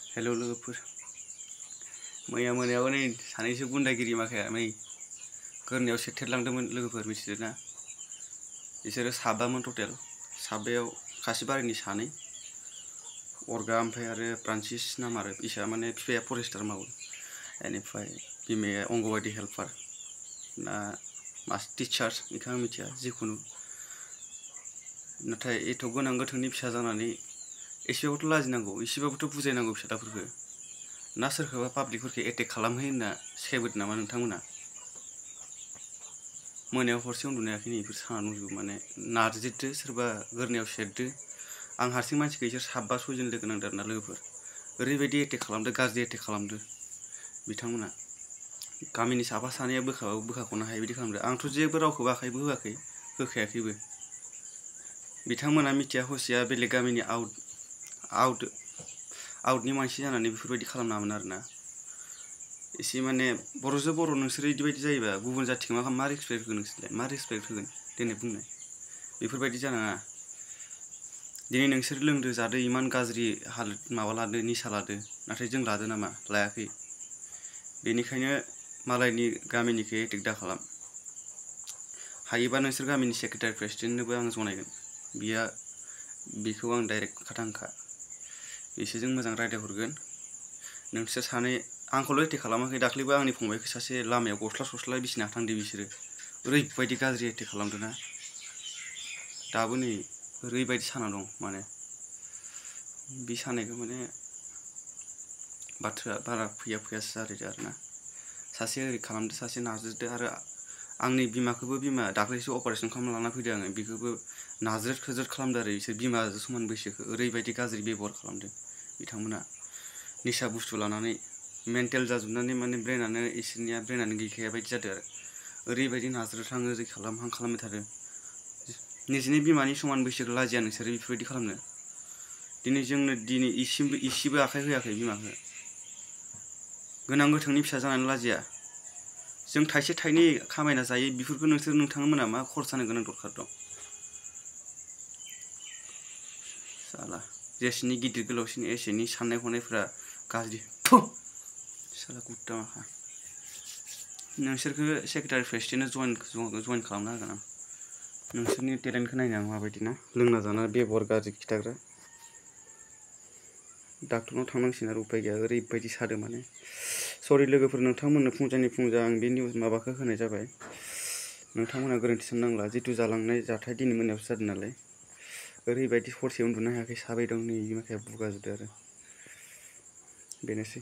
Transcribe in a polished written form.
hello लोगोफोर मैया मोनायाव नै सानैसो गुन्दागिरि माखाया मै गोरनायाव सेथेरलांदोंमोन लोगोफोर मिथिदोंना बिसोरो साबामोन टटेल साबायाव कासिबारिनि सानै अरगा ओमफ्राय आरो फ्रान्सिस नाम आरो बिसा माने बिफाया फरेस्टार मावो बेनिफ्राय बिमाया अंगनबादि हेल्पार ना मास टिचार बेखौ आं मिथिया जिखुनु नाथाय एथ' गोनां गोथोंनि फिसा जानानै एसेबाबोथ' लाजिनांगौ एसेबाबोथ' बुजायनांगौ फिसालाफोरखौ ना सोरखौबा पाब्लिकफोरखौ एटेक खालामहै होनना सेबोदो नामा नोंथांमोना मोनायाव हरसे उन्दुनो हायाखै बेफोर साना दंजोबो माने नारजिरदो सोरबा गोरनायाव सेरदो आं हारसिं मानसिखौ इसोर साबा सयजन लोगो नांदो आरोना लोगोफोर ओरैबायदि एटेक खालामदो गाज्रि एटेक खालामदो बिथांमोना गामिनि साफा सानैया बोखाबाबो बोखाख'नो हायै बायदि खालामदो आंथ' जेबो रावखौबो आखाइबो होआखै होखायाखैबो बिथांमोना मिथिया हसिया बेलेग गामिनि आउटनि मानसि जानानै बेफोरबायदि खालामनाङामोन आरोना एसे माने बर'जों बर' नोंसोर इदिबायदि जायोबा गुबुन जाथिखौ मा रेसपेक्ट होगोन नोंसोरलाय मा रेसपेक्ट होगोन देनाय बुंनाय बेफोरबायदि जानाङा दिनै नोंसोर लोंदो जादो इमान गाज्रि हालोद माबा लादो निसा लादो नाथाय जों लादो नामा लायाखै बेनिखायनो मालायनि गामिनिखौ एटेक दा खालाम हायोबा नोंसोर गामिनि सेक्रेटारि प्रेसिडेन्टनोबो आं जनायगोन बेखौ आं डाइरेक्ट खाथांखा बिसोरजों मोजां रायज्लायहरगोन नोंसोर सानै आंखौल' एटेक खालामाखै दाख्लैबो आंनि फंबायखौ सासे लामायाव गस्ला बिसिना थांदो बिसोरो ओरैबायदि गाज्रि एटेक खालामदोंना दाबो नै ओरैबायदि साना दं माने बे सानायखौ माने बाथ्राया बारा फैयासो जादों आरोना सासे ओरै खालामदो सासे नारजिरदो आरो आंनि बिमाखौबो दाख्लैसो अपारेसन खालामना लाना फैदों आङो बेखौबो नाज्रोद खोज्रोद खालामदों आरो बिसोर बिमाजों समान बैसोखौ ओरैबायदि गाज्रि बेब'हार खालामदों बिथांमोना निसा बुस्थु लानानै मेन्टेल जाजोबनानै माने ब्रेनानो गैखाया बायदि जादों आरो ओरैबायदि नाज्रोदहां ओरै खालामहां खालामबाय थादों निजिनि बिमानि समान बैसोखौ लाजिया नोंसोरो बेफोरबायदि खालामनो जोंनो इसेबो आखाइ होआखै बिमाखौ गोनां गोथोंनि फिसा जानानै लाजिया जों थाइसे थाइनै खामायना जायो बेफोरखौ नोंथांमोना मा खरस जानो गोनां दरखार दं साला जेसेनि गिदिर गोलावसिन एसेनि साननाय हनायफोरा गाज्रि साला कुत्ता माखा नोंसोरखौ सेक्रेटारि प्रेसिडेन्टनो जइन खालामना होगोन आं नोंसोरनि टेलेन्टखौ नायनो आं माबायदि ना लोंना जाना बेब'हार गाज्रि खिथाग्रा डाक्टरनाव थांनांसिगोन आरो उपाय गैया ओरैबायदि सादों माने सरि लोगोफोर नोंथांमोननो फुंजा आं बे निउस माबाखौ होनाय जाबाय नोंथांमोना गोरोन्थि साननांला जिथु जालांनाय जाथाय दिनै मोनायावसो जादों नालाय ओरैबायदि हरसे उन्दुनो हायाखै साबाय दं नै बिमाखाया बुगाजोबदों आरो बेनोसै